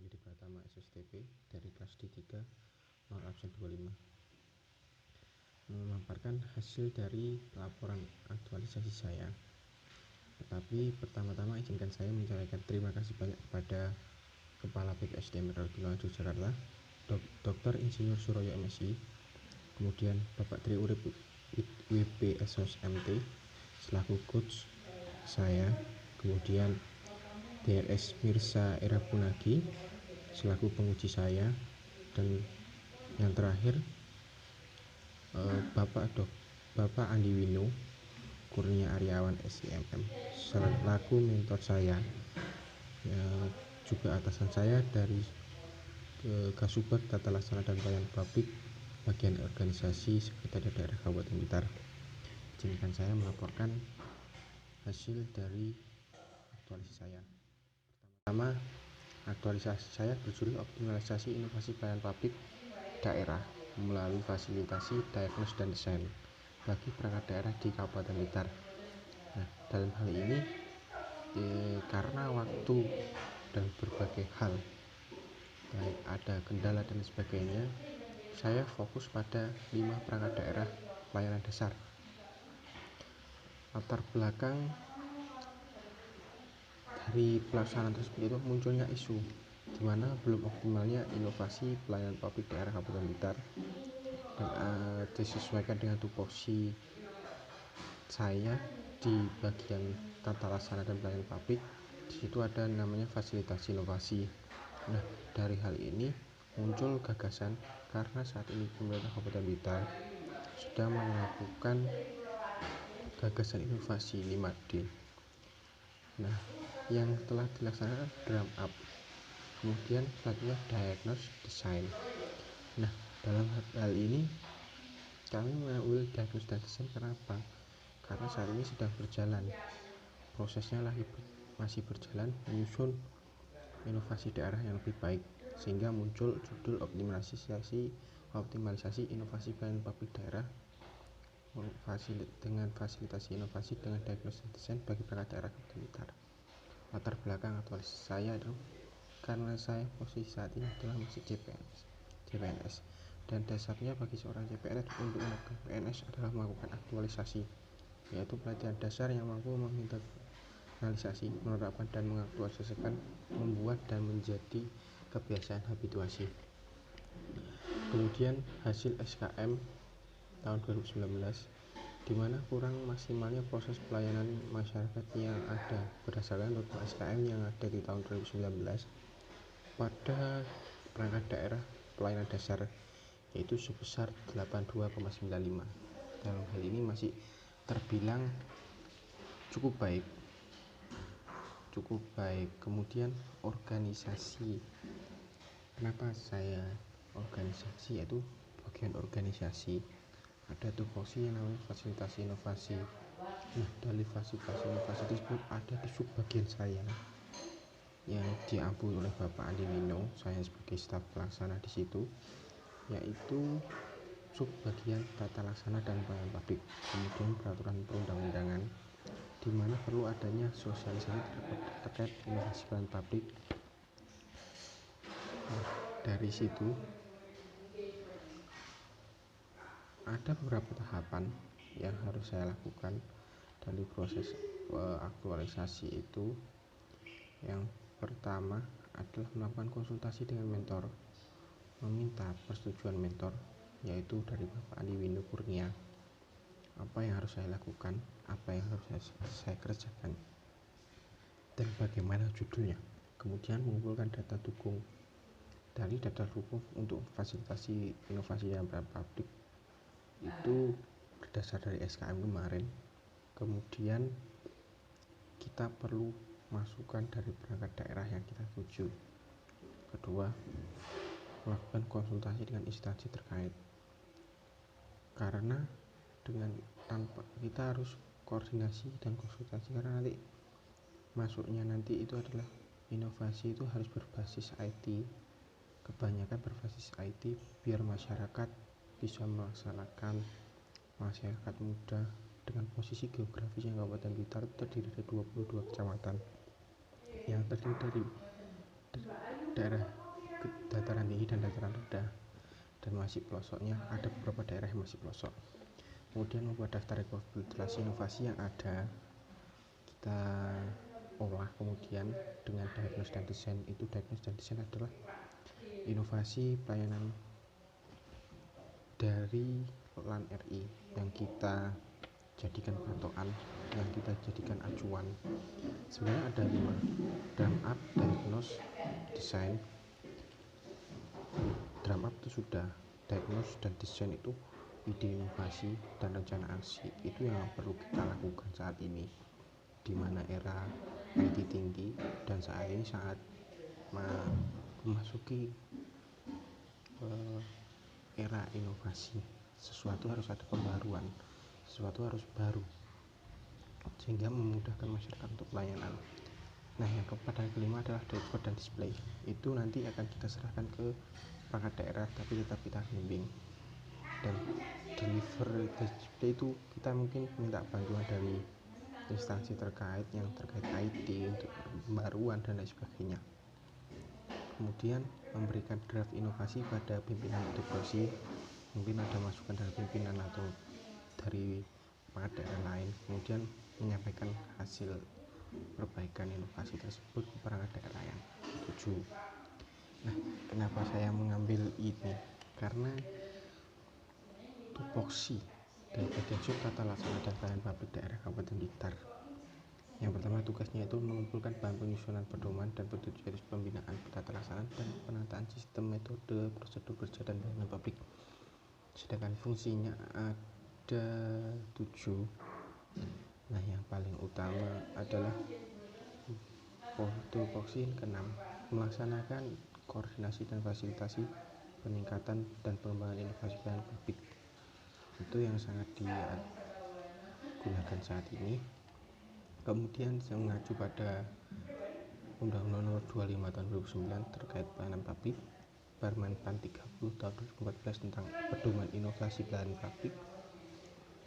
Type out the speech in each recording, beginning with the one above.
Widi Pratama SSTP dari kelas D3 0 absen 25, memaparkan hasil dari laporan aktualisasi saya. Tetapi pertama-tama izinkan saya menyampaikan terima kasih banyak kepada Kepala BPSDM Radunullah Yogyakarta, Dr. Insinyur Suroyo MSI, kemudian Bapak Tri Urip WPSOS MT selaku coach saya, kemudian DLS Mirsa Erabunagi selaku penguji saya, dan yang terakhir Bapak Andi Wino Kurnia Aryawan SIMM selaku mentor saya, yang juga atasan saya dari Kasubag Tata Laksana dan Pelayanan Publik bagian organisasi Sekretariat Daerah Kabupaten Blitar. Izinkan saya melaporkan hasil dari aktualisasi saya. Pertama, aktualisasi saya berjudul optimalisasi inovasi pelayanan publik daerah melalui fasilitasi, diagnosis, dan desain bagi perangkat daerah di Kabupaten Blitar. Nah, dalam hal ini karena waktu dan berbagai hal, baik ada kendala dan sebagainya, saya fokus pada 5 perangkat daerah pelayanan dasar. Latar belakang dari pelaksanaan tersebut itu munculnya isu di mana belum optimalnya inovasi pelayanan publik daerah Kabupaten Blitar, dan disesuaikan dengan tupoksi saya di bagian tata laksana dan pelayanan publik. Di situ ada namanya fasilitasi inovasi. Nah, dari hal ini muncul gagasan karena saat ini pemerintah Kabupaten Blitar sudah melakukan gagasan inovasi 5D. Nah, yang telah dilaksanakan drum up, kemudian selanjutnya diagnosis, desain. Nah, dalam hal ini kami mengambil diagnosis dan desain karena apa? Karena saat ini sedang berjalan, prosesnya masih berjalan menyusun inovasi daerah yang lebih baik, sehingga muncul judul optimalisasi inovasi pelayanan publik daerah dengan fasilitasi inovasi dengan diagnosis dan desain bagi perangkat daerah Kabupaten Blitar. Latar belakang aktualisasi saya adalah karena saya posisi saat ini adalah masih CPNS, dan dasarnya bagi seorang CPNS untuk melakukan PNS adalah melakukan aktualisasi, yaitu pelatihan dasar yang mampu menginternalisasi, menerapkan, dan mengaktualisasikan, membuat dan menjadi kebiasaan habituasi. Kemudian hasil SKM tahun 2019, di mana kurang maksimalnya proses pelayanan masyarakat yang ada berdasarkan total SKM yang ada di tahun 2019 pada perangkat daerah pelayanan dasar, yaitu sebesar 82,95. Dalam hal ini masih terbilang cukup baik. Kemudian organisasi, kenapa saya organisasi, yaitu bagian organisasi ada tupoksi yang namanya fasilitasi inovasi. Nah, dari fasilitasi inovasi tersebut ada di subbagian saya yang diambil oleh Bapak Andi Wino, saya sebagai staf pelaksana di situ, yaitu subbagian tata laksana dan pelayanan publik, kemudian peraturan perundang-undangan, di mana perlu adanya sosialisasi terkait inovasi pelayanan publik. Nah, dari situ ada beberapa tahapan yang harus saya lakukan dari proses aktualisasi itu. Yang pertama adalah melakukan konsultasi dengan mentor, meminta persetujuan mentor, yaitu dari Bapak Andi Wino Kurnia, apa yang harus saya lakukan, apa yang harus saya kerjakan, dan bagaimana judulnya. Kemudian mengumpulkan data dukung. Dari data dukung untuk fasilitasi inovasi dan pelayanan publik itu berdasar dari SKM kemarin. Kemudian kita perlu masukan dari perangkat daerah yang kita tuju. Kedua, melakukan konsultasi dengan instansi terkait, karena tanpa kita harus koordinasi dan konsultasi, karena nanti itu adalah inovasi itu harus berbasis IT, kebanyakan berbasis IT biar masyarakat bisa melaksanakan, masyarakat muda dengan posisi geografis yang Kabupaten Blitar terdiri dari 22 kecamatan yang terdiri dari daerah dataran tinggi dan dataran rendah, dan masih pelosoknya ada beberapa daerah yang masih pelosok. Kemudian membuat daftar rekapitulasi inovasi yang ada, kita olah kemudian dengan diagnosis dan desain. Itu diagnosis dan desain adalah inovasi pelayanan dari LAN RI yang kita jadikan patokan, yang kita jadikan acuan. Sebenarnya ada 5: drum up, diagnose, desain. Drum up itu sudah, diagnose dan desain itu ide inovasi dan rencana aksi. Itu yang perlu kita lakukan saat ini, di mana era IT tinggi dan saat ini saat memasuki era inovasi. Sesuatu harus ada pembaruan, sesuatu harus baru, sehingga memudahkan masyarakat untuk pelayanan. Nah, yang keempat dan kelima adalah dashboard dan display. Itu nanti akan kita serahkan ke perangkat daerah, tapi tetap kita bimbing. Dan deliver display itu kita mungkin minta bantuan dari instansi terkait yang terkait IT untuk pembaruan dan lain sebagainya. Kemudian memberikan draft inovasi pada pimpinan integrasi, mungkin ada masukan dari pimpinan atau dari perangkat daerah lain, kemudian menyampaikan hasil perbaikan inovasi tersebut ke perangkat daerah yang setuju. Nah, kenapa saya mengambil ini? Karena tupoksi dari bagian sub tata laksana dan pelayanan publik daerah Kabupaten Blitar. Yang pertama, tugasnya itu mengumpulkan bahan penyusunan pedoman dan petunjuk jenis pembinaan tata laksana dan penataan sistem, metode, prosedur kerja dan pelayanan publik. Sedangkan fungsinya ada 7. Nah, yang paling utama adalah tupoksi ke-6, melaksanakan koordinasi dan fasilitasi peningkatan dan pengembangan inovasi pelayanan publik. Itu yang sangat digunakan saat ini. Kemudian saya mengacu pada Undang-Undang Nomor 25 Tahun 2009 terkait pelayanan publik, Permenpan 30 Tahun 2014 tentang pedoman inovasi pelayanan publik,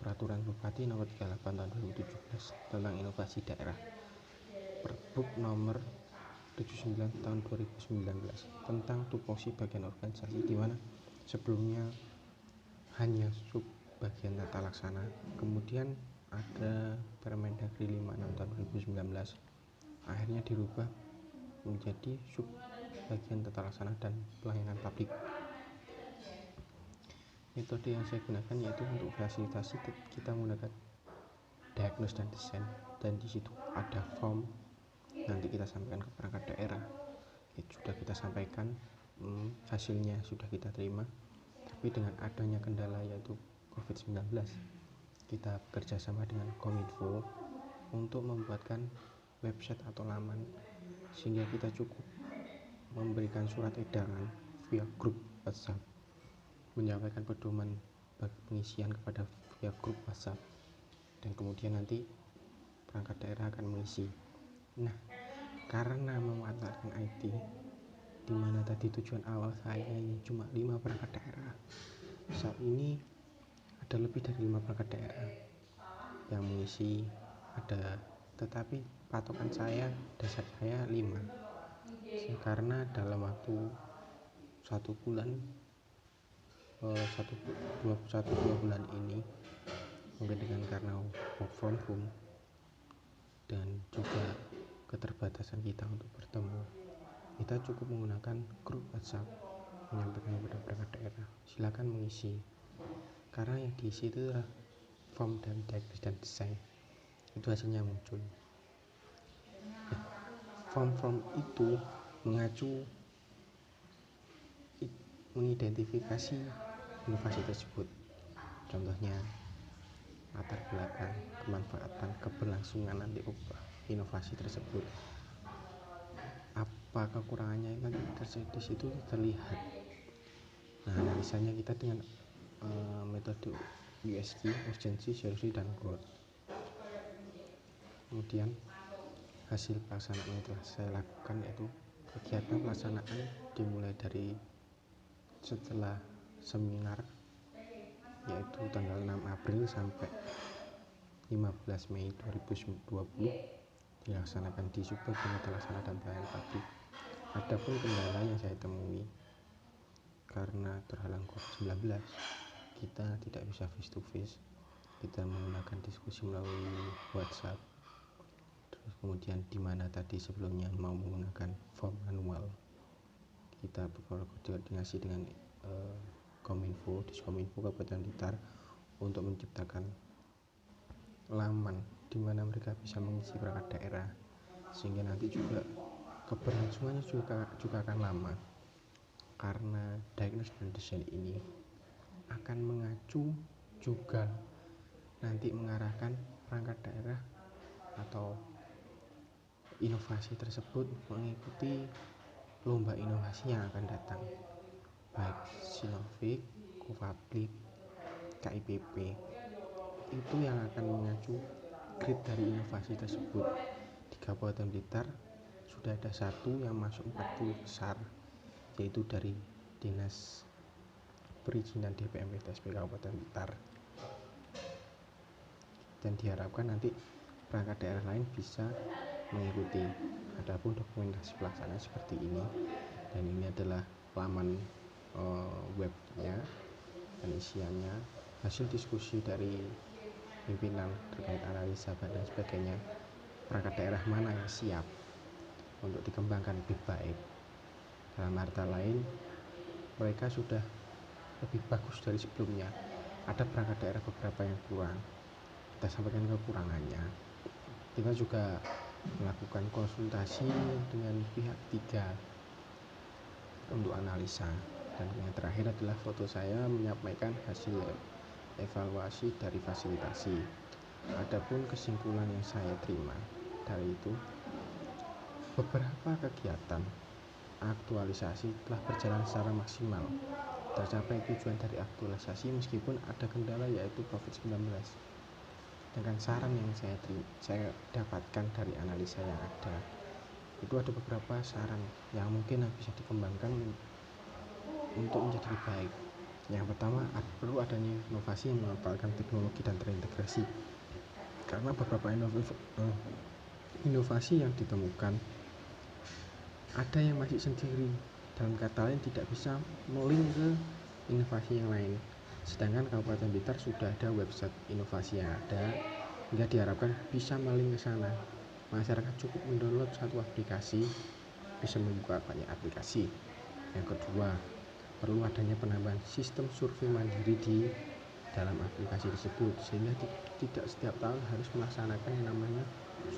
Peraturan Bupati Nomor 38 Tahun 2017 tentang inovasi daerah, Perbup Nomor 79 Tahun 2019 tentang tupoksi bagian organisasi, di mana sebelumnya hanya sub bagian tata laksana. Kemudian ada Permendagri 56 Tahun 2019, akhirnya dirubah menjadi sub bagian tata laksana dan pelayanan publik. Metode yang saya gunakan yaitu untuk fasilitasi kita menggunakan diagnosis dan desain, dan di situ ada form, nanti kita sampaikan ke perangkat daerah. Itu sudah kita sampaikan, hasilnya sudah kita terima, tapi dengan adanya kendala yaitu COVID-19, kita bekerja sama dengan Kominfo untuk membuatkan website atau laman, sehingga kita cukup memberikan surat edaran via grup WhatsApp, menyampaikan pedoman pengisian kepada via grup WhatsApp, dan kemudian nanti perangkat daerah akan mengisi. Nah, karena memanfaatkan IT, di mana tadi tujuan awal saya ini cuma 5 perangkat daerah, saat ini ada lebih dari 5 perangkat daerah yang mengisi, tetapi patokan saya, dasar saya 5, karena dalam waktu 1 bulan, 1-2 bulan ini, mungkin dengan karena work from home dan juga keterbatasan kita untuk bertemu, kita cukup menggunakan grup WhatsApp, menyampaikan kepada perangkat daerah, silakan mengisi, karena yang diisi itu adalah form dan diagnosis dan desain. Itu hasilnya muncul. Form itu mengidentifikasi inovasi tersebut, contohnya latar belakang, kemanfaatan, keberlangsungan nanti inovasi tersebut, apa kekurangannya kan di situ terlihat. Nah, misalnya kita dengan metode USG, urgency, solusi, dan growth. Kemudian hasil pelaksanaan yang telah saya lakukan yaitu kegiatan pelaksanaan dimulai dari setelah seminar, yaitu tanggal 6 April sampai 15 Mei 2020 dilaksanakan di Subbagian Tata Laksana dan Pelayanan Publik. Adapun kendala yang saya temui karena terhalang COVID-19, kita tidak bisa face to face, kita menggunakan diskusi melalui WhatsApp. Terus kemudian di mana tadi sebelumnya mau menggunakan form manual, kita berkoordinasi dengan Kominfo, Diskominfo Kabupaten Blitar untuk menciptakan laman di mana mereka bisa mengisi perangkat daerah, sehingga nanti juga keberlangsungannya juga akan lama, karena diagnosis dan desain ini akan mengacu juga nanti mengarahkan perangkat daerah atau inovasi tersebut mengikuti lomba inovasi yang akan datang, baik Sinovac, Covablix, KIPP, itu yang akan mengacu grade dari inovasi tersebut. Di Kabupaten Blitar sudah ada satu yang masuk 40 besar, yaitu dari Dinas Perizinan DPM PTSP Kabupaten Blitar, dan diharapkan nanti perangkat daerah lain bisa mengikuti. Adapun dokumentasi pelaksanaan seperti ini, dan ini adalah laman webnya dan isiannya hasil diskusi dari pimpinan terkait analisa dan sebagainya, perangkat daerah mana yang siap untuk dikembangkan lebih baik. Dalam arti lain, mereka sudah lebih bagus dari sebelumnya. Ada perangkat daerah beberapa yang kurang, kita sampaikan kekurangannya. Kita juga melakukan konsultasi dengan pihak ketiga untuk analisa, dan yang terakhir adalah foto saya menyampaikan hasil evaluasi dari fasilitasi. Adapun kesimpulan yang saya terima dari itu, beberapa kegiatan aktualisasi telah berjalan secara maksimal, tercapai tujuan dari aktualisasi meskipun ada kendala yaitu COVID-19. Dengan saran yang saya dapatkan dari analisa yang ada, itu ada beberapa saran yang mungkin bisa dikembangkan untuk menjadi lebih baik. Yang pertama, perlu adanya inovasi yang memanfaatkan teknologi dan terintegrasi, karena beberapa inovasi yang ditemukan ada yang masih sendiri, dalam kata lain tidak bisa melink ke inovasi yang lain. Sedangkan Kabupaten Blitar sudah ada website inovasi yang ada, hingga diharapkan bisa melink ke sana. Masyarakat cukup mendownload satu aplikasi, bisa membuka banyak aplikasi. Yang kedua, perlu adanya penambahan sistem survei mandiri di dalam aplikasi tersebut, sehingga tidak setiap tahun harus melaksanakan yang namanya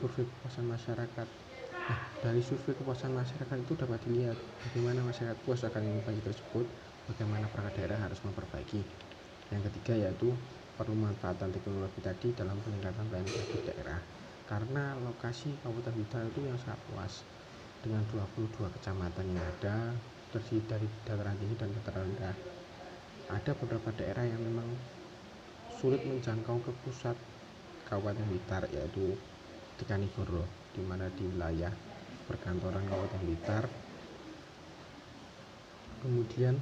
survei kepuasan masyarakat. Nah, dari survei kepuasan masyarakat itu dapat dilihat bagaimana masyarakat puas akan inovasi tersebut, bagaimana perangkat daerah harus memperbaiki. Yang ketiga yaitu perlu manfaatan teknologi tadi dalam peningkatan pelayanan publik daerah, karena lokasi Kabupaten Blitar itu yang sangat luas dengan 22 kecamatan yang ada, terdiri dari dataran tinggi dan dataran rendah. Ada beberapa daerah yang memang sulit menjangkau ke pusat Kabupaten Blitar, yaitu di Kanigoro, di mana di wilayah perkantoran Kabupaten Blitar. Kemudian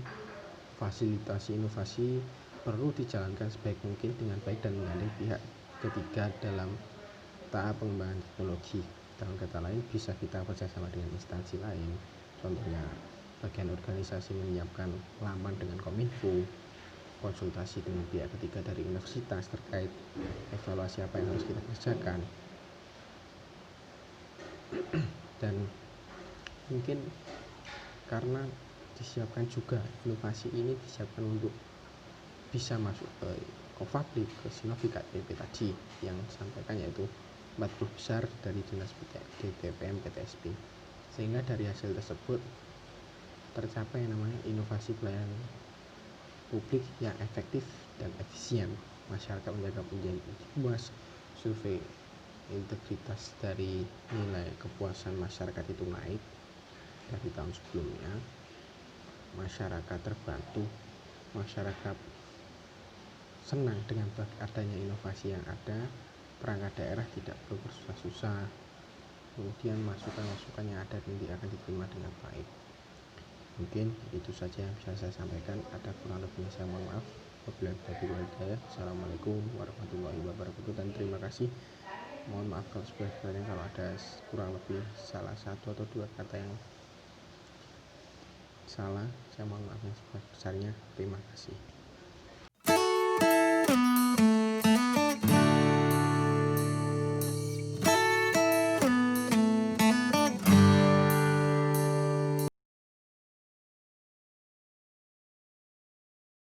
fasilitasi inovasi perlu dijalankan sebaik mungkin dengan baik dan menggandeng pihak ketiga dalam tahap pengembangan teknologi. Dalam kata lain, bisa kita bekerjasama dengan instansi lain, contohnya bagian organisasi menyiapkan laman dengan Kominfo, konsultasi dengan pihak ketiga dari universitas terkait evaluasi apa yang harus kita kerjakan, dan mungkin karena disiapkan juga inovasi ini disiapkan untuk bisa masuk ke Covablix, ke Sinovac, KIPP tadi yang sampaikan, yaitu 40 besar dari Dinas DPM PTSP, sehingga dari hasil tersebut tercapai yang namanya inovasi pelayanan publik yang efektif dan efisien. Masyarakat menjaga menjadi puas. Survei integritas dari nilai kepuasan masyarakat itu naik dari tahun sebelumnya. Masyarakat terbantu, masyarakat senang dengan adanya inovasi yang ada, perangkat daerah tidak perlu bersusah-susah, kemudian masukan-masukan yang ada nanti akan diterima dengan baik. Mungkin itu saja yang bisa saya sampaikan, ada kurang lebihnya saya mohon maaf. Assalamualaikum warahmatullahi wabarakatuh, dan terima kasih. Mohon maaf kalau sebenarnya kalau ada kurang lebih salah satu atau dua kata yang salah saya mohon maaf yang sebesar-besarnya. Terima kasih.